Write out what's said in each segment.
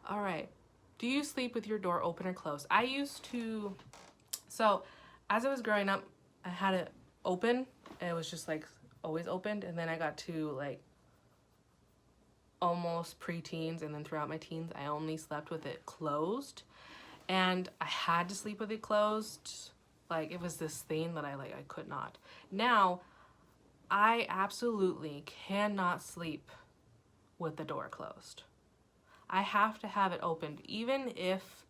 All right. Do you sleep with your door open or closed? I used to, so as I was growing up, I had it open. And it was just like always opened. And then I got to like almost preteens, and then throughout my teens, I only slept with it closed. And I had to sleep with it closed. Like it was this thing that I could not. Now, I absolutely cannot sleep with the door closed. I have to have it opened, even if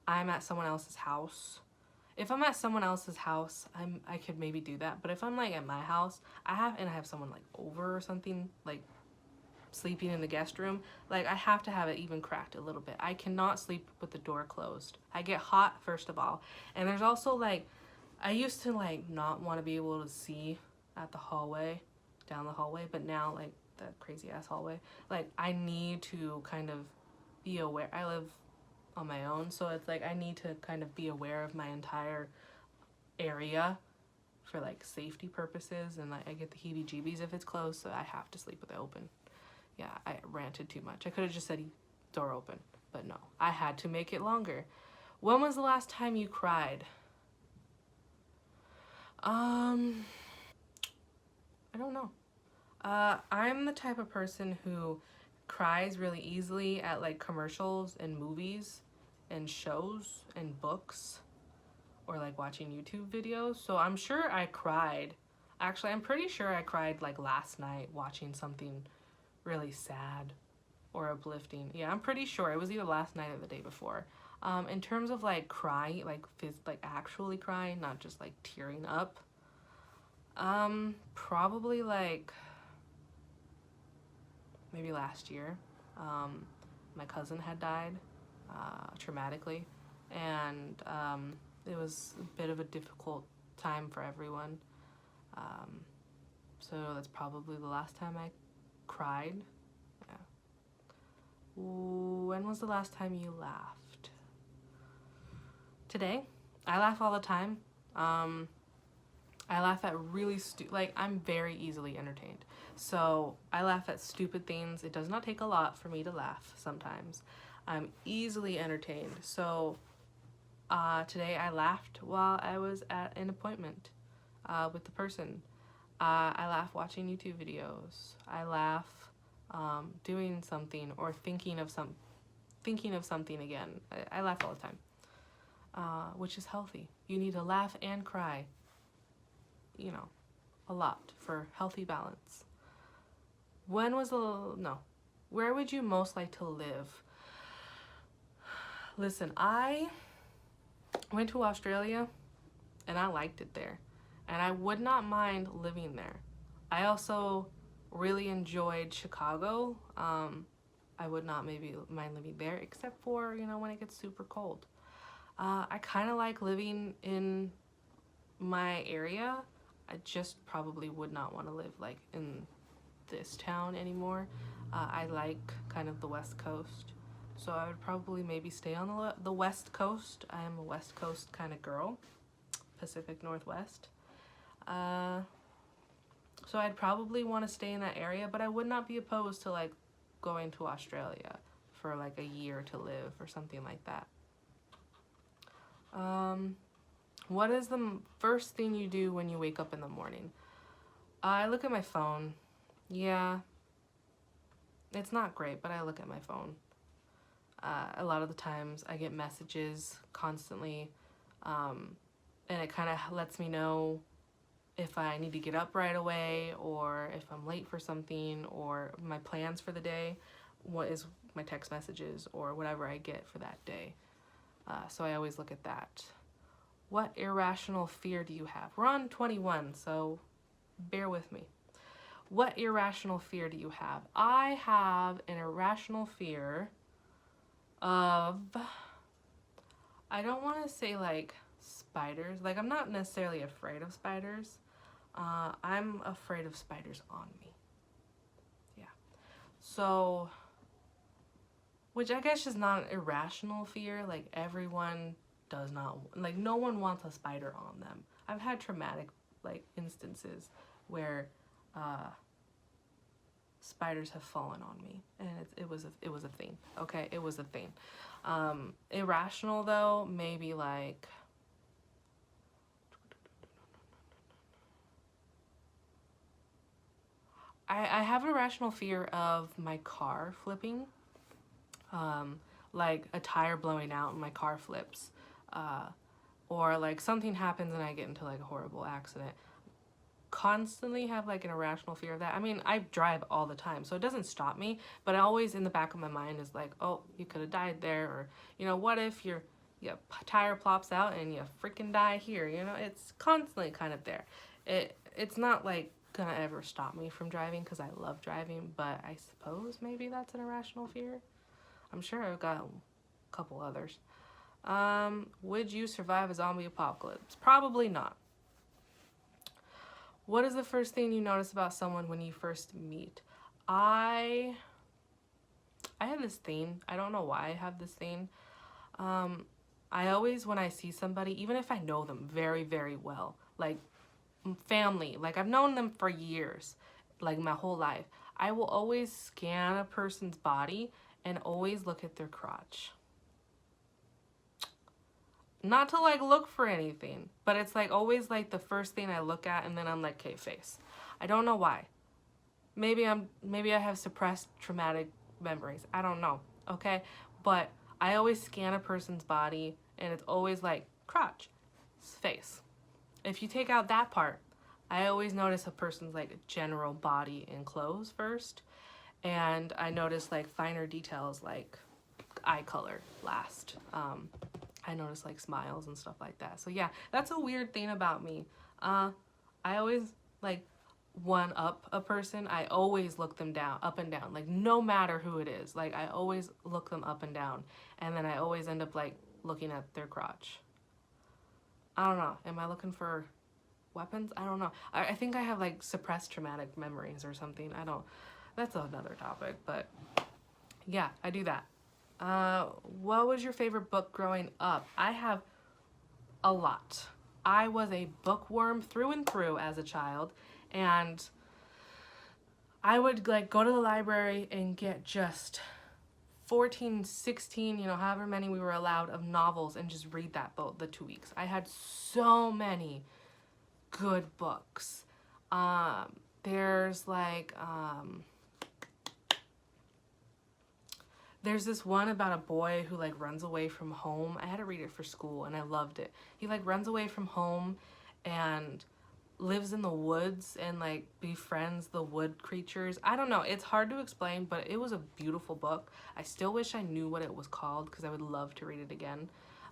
I'm at someone else's house. If I'm at someone else's house, I could maybe do that. But if I'm like at my house, I have someone like over or something, like sleeping in the guest room, like I have to have it even cracked a little bit. I cannot sleep with the door closed. I get hot, first of all. And there's also like, I used to like not want to be able to see at the hallway, down the hallway, but now like that crazy ass hallway, like I need to kind of be aware. I live on my own, so it's like I need to kind of be aware of my entire area for like safety purposes, and like I get the heebie-jeebies if it's closed, so I have to sleep with it open. Yeah, I ranted too much. I could have just said door open, but no, I had to make it longer. When was the last time you cried? I don't know. I'm the type of person who cries really easily at like commercials and movies and shows and books, or like watching YouTube videos. So I'm sure I cried. Actually, I'm pretty sure I cried like last night watching something really sad or uplifting. Yeah, I'm pretty sure it was either last night or the day before. In terms of like crying, like actually crying, not just like tearing up. Probably like maybe last year. My cousin had died traumatically, and it was a bit of a difficult time for everyone. Um, so that's probably the last time I cried. Yeah. When was the last time you laughed? Today. I laugh all the time. I laugh at really like I'm very easily entertained. So I laugh at stupid things. It does not take a lot for me to laugh sometimes. I'm easily entertained. So today I laughed while I was at an appointment with the person. I laugh watching YouTube videos. I laugh doing something or thinking of something again. I laugh all the time, which is healthy. You need to laugh and cry. You know, a lot for healthy balance. When was the no? Where would you most like to live? Listen, I went to Australia and I liked it there, and I would not mind living there. I also really enjoyed Chicago. I would not maybe mind living there, except for when it gets super cold. I kind of like living in my area. I just probably would not want to live like in this town anymore. I like kind of the West Coast, so I would probably maybe stay on the West Coast. I am a West Coast kind of girl, Pacific Northwest. So I'd probably want to stay in that area, but I would not be opposed to like going to Australia for like a year to live or something like that. What is the first thing you do when you wake up in the morning? I look at my phone. Yeah, it's not great, but I look at my phone. A lot of the times I get messages constantly, and it kind of lets me know if I need to get up right away, or if I'm late for something, or my plans for the day, what is my text messages, or whatever I get for that day. So I always look at that. What irrational fear do you have? We're on 21, so bear with me. What irrational fear do you have? I have an irrational fear of, I don't want to say like spiders. Like I'm not necessarily afraid of spiders. I'm afraid of spiders on me. Yeah. So, which I guess is not an irrational fear. Like everyone does not, like no one wants a spider on them. I've had traumatic like instances where spiders have fallen on me, and it was a thing. Okay, it was a thing. Irrational though, maybe like, I have a rational fear of my car flipping, like a tire blowing out and my car flips, or like something happens and I get into like a horrible accident. Constantly have like an irrational fear of that. I mean, I drive all the time, so it doesn't stop me, but always in the back of my mind is like, oh, you could have died there, or, you know, what if your tire plops out and you freaking die here, you know? It's constantly kind of there. It's not like gonna ever stop me from driving because I love driving, but I suppose maybe that's an irrational fear. I'm sure I've got a couple others. Would you survive a zombie apocalypse? Probably not. What is the first thing you notice about someone when you first meet? I have this thing. I don't know why I have this thing. I always, when I see somebody, even if I know them very, very well, like family, like I've known them for years, like my whole life, I will always scan a person's body and always look at their crotch. Not to like look for anything, but it's like always like the first thing I look at, and then I'm like, okay, face. I don't know why. Maybe I have suppressed traumatic memories. I don't know. Okay? But I always scan a person's body and it's always like crotch, face. If you take out that part, I always notice a person's like general body and clothes first, and I notice like finer details like eye color last. I notice like smiles and stuff like that. So yeah, that's a weird thing about me. I always like one up a person. I always look them down, up and down, like no matter who it is. Like I always look them up and down, and then I always end up like looking at their crotch. I don't know. Am I looking for weapons? I don't know. I think I have like suppressed traumatic memories or something. I don't. That's another topic, but yeah, I do that. What was your favorite book growing up? I have a lot. I was a bookworm through and through as a child, and I would like go to the library and get just 14, 16, you know, however many we were allowed of novels, and just read that the 2 weeks. I had so many good books. There's like, there's this one about a boy who like runs away from home. I had to read it for school and I loved it. He like runs away from home and lives in the woods and like befriends the wood creatures. I don't know. It's hard to explain, but it was a beautiful book. I still wish I knew what it was called because I would love to read it again.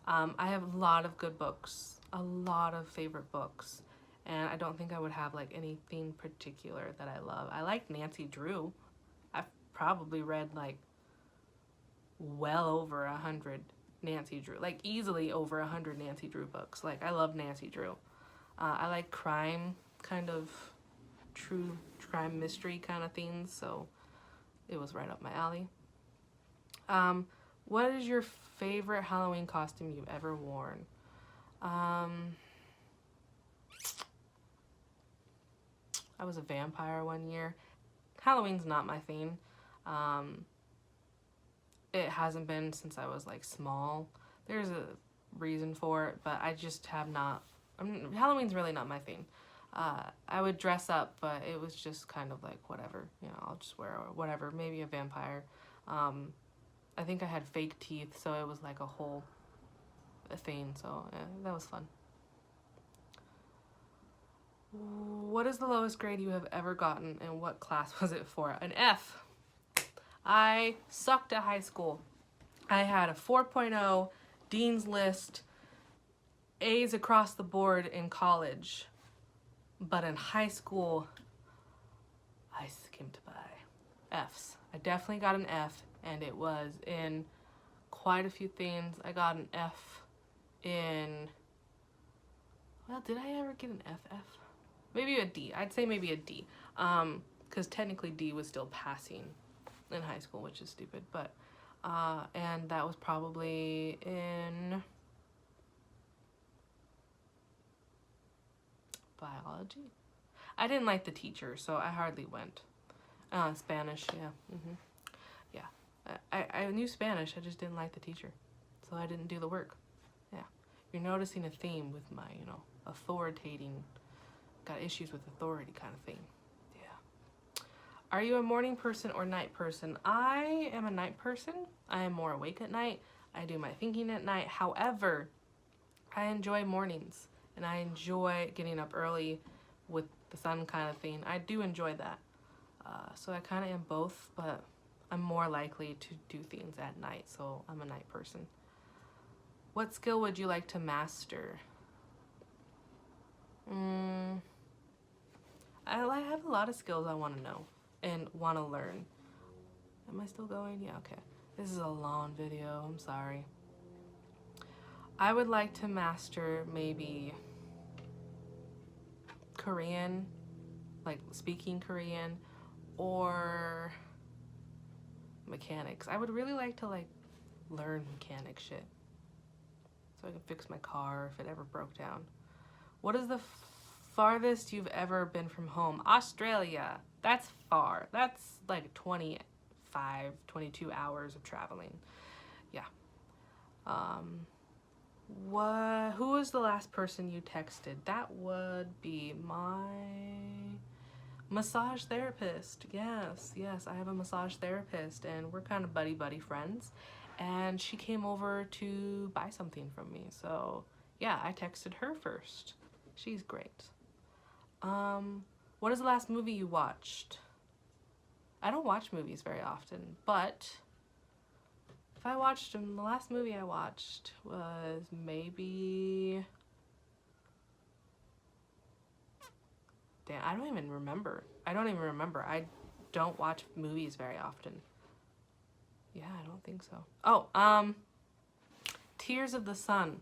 I have a lot of good books, a lot of favorite books, and I don't think I would have like anything particular that I love. I like Nancy Drew. I've probably read like well over 100 Nancy Drew, like easily over 100 Nancy Drew books. Like I love Nancy Drew. I like crime, kind of true crime mystery kind of things, so it was right up my alley. What is your favorite Halloween costume you've ever worn? I was a vampire one year. Halloween's not my thing. It hasn't been since I was like small. There's a reason for it, but I just have not. Halloween's really not my thing. I would dress up, but it was just kind of like whatever, you know, I'll just wear whatever, maybe a vampire. I think I had fake teeth, so it was like a whole thing, so yeah, that was fun. What is the lowest grade you have ever gotten, and what class was it for? An F. I sucked at high school. I had a 4.0, Dean's List, A's across the board in college. But in high school, I skimped by F's. I definitely got an F, and it was in quite a few things. I got an F in, well, did I ever get an FF? Maybe a D. I'd say maybe a D. Because technically D was still passing in high school, which is stupid, but and that was probably in biology. I didn't like the teacher, so I hardly went. Spanish, yeah. Yeah. I knew Spanish, I just didn't like the teacher. So I didn't do the work. Yeah. You're noticing a theme with my, authoritating, got issues with authority kind of thing. Yeah. Are you a morning person or night person? I am a night person. I am more awake at night. I do my thinking at night. However, I enjoy mornings and I enjoy getting up early with the sun kind of thing. I do enjoy that. So I kind of am both, but I'm more likely to do things at night, so I'm a night person. What skill would you like to master? I have a lot of skills I want to know and want to learn. Am I still going? Yeah, okay. This is a long video, I'm sorry. I would like to master maybe Korean, like speaking Korean, or mechanics. I would really like to learn mechanic shit so I can fix my car if it ever broke down. What is the farthest you've ever been from home? Australia. That's far. That's like 22 hours of traveling. Yeah. Who was the last person you texted? That would be my massage therapist. Yes, I have a massage therapist and we're kind of buddy friends, and she came over to buy something from me. So yeah, I texted her first. She's great. What is the last movie you watched? I don't watch movies very often, but if I watched them, the last movie I watched was maybe... Damn, I don't even remember. I don't watch movies very often. Yeah, I don't think so. Oh, Tears of the Sun.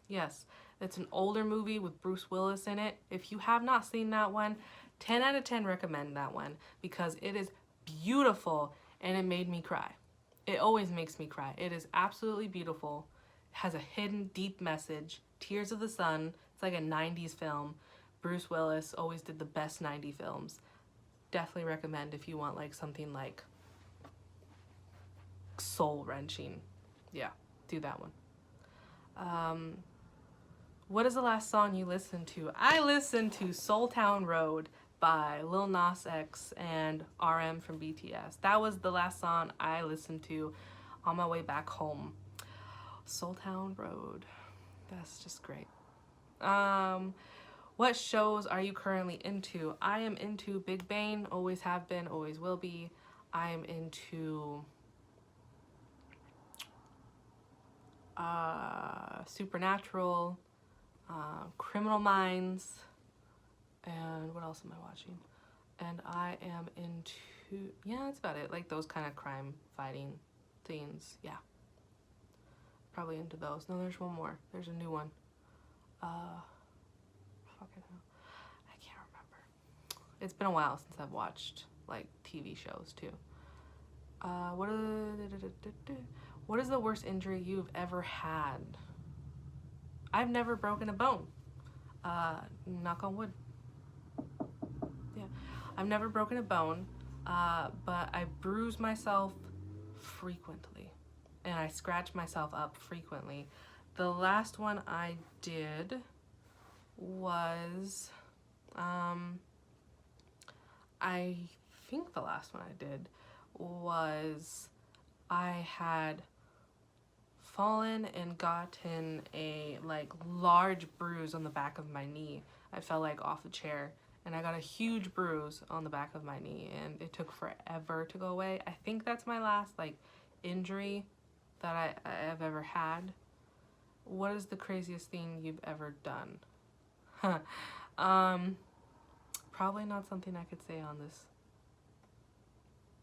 Yes, it's an older movie with Bruce Willis in it. If you have not seen that one, 10 out of 10 recommend that one because it is beautiful and it made me cry. It always makes me cry. It is absolutely beautiful. It has a hidden deep message. Tears of the Sun. It's like a 90s film. Bruce Willis always did the best 90s films. Definitely recommend if you want like something like soul-wrenching. Yeah, do that one. What is the last song you listened to? I listened to Soul Town Road by Lil Nas X and RM from BTS. That was the last song I listened to on my way back home. Soul Town Road. That's just great. What shows are you currently into? I am into Big Bang, always have been, always will be. I am into Supernatural, Criminal Minds, and what else am I watching? And I am into, yeah, that's about it. Like those kind of crime fighting things. Yeah. Probably into those. No, there's one more. There's a new one. Fucking hell. I can't remember. It's been a while since I've watched like TV shows too. What is the worst injury you've ever had? I've never broken a bone. Knock on wood. Yeah, I've never broken a bone, but I bruise myself frequently, and I scratch myself up frequently. The last one I did was, I think the last one I did was I had fallen and gotten a like large bruise on the back of my knee. I fell like off the chair and I got a huge bruise on the back of my knee and it took forever to go away. I think that's my last like injury that I've ever had. What is the craziest thing you've ever done? Probably not something I could say on this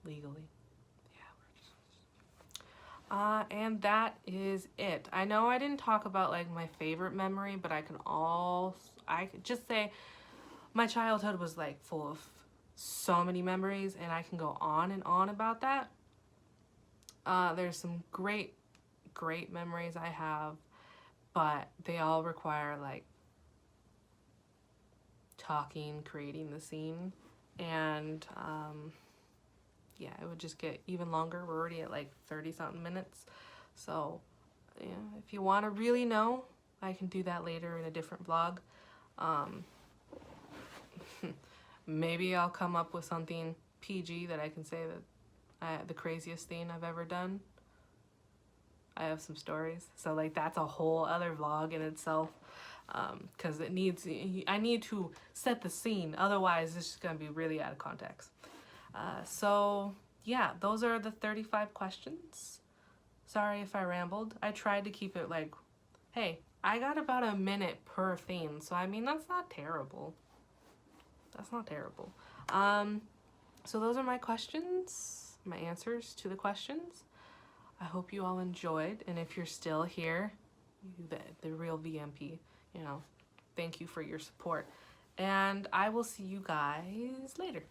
legally. Yeah. And that is it. I know I didn't talk about like my favorite memory, but I could just say my childhood was like full of so many memories and I can go on and on about that. There's some great memories I have, but they all require like talking, creating the scene, and yeah, it would just get even longer. We're already at like 30 something minutes. So yeah, if you want to really know, I can do that later in a different vlog. Maybe I'll come up with something PG that I can say that the craziest thing I've ever done. I have some stories. So like that's a whole other vlog in itself. Because I need to set the scene. Otherwise, this is going to be really out of context. So yeah, those are the 35 questions. Sorry if I rambled. I tried to keep it like, hey, I got about a minute per thing. So I mean, that's not terrible. That's not terrible. So those are my questions, my answers to the questions. I hope you all enjoyed. And if you're still here, the real VMP, you know, thank you for your support. And I will see you guys later.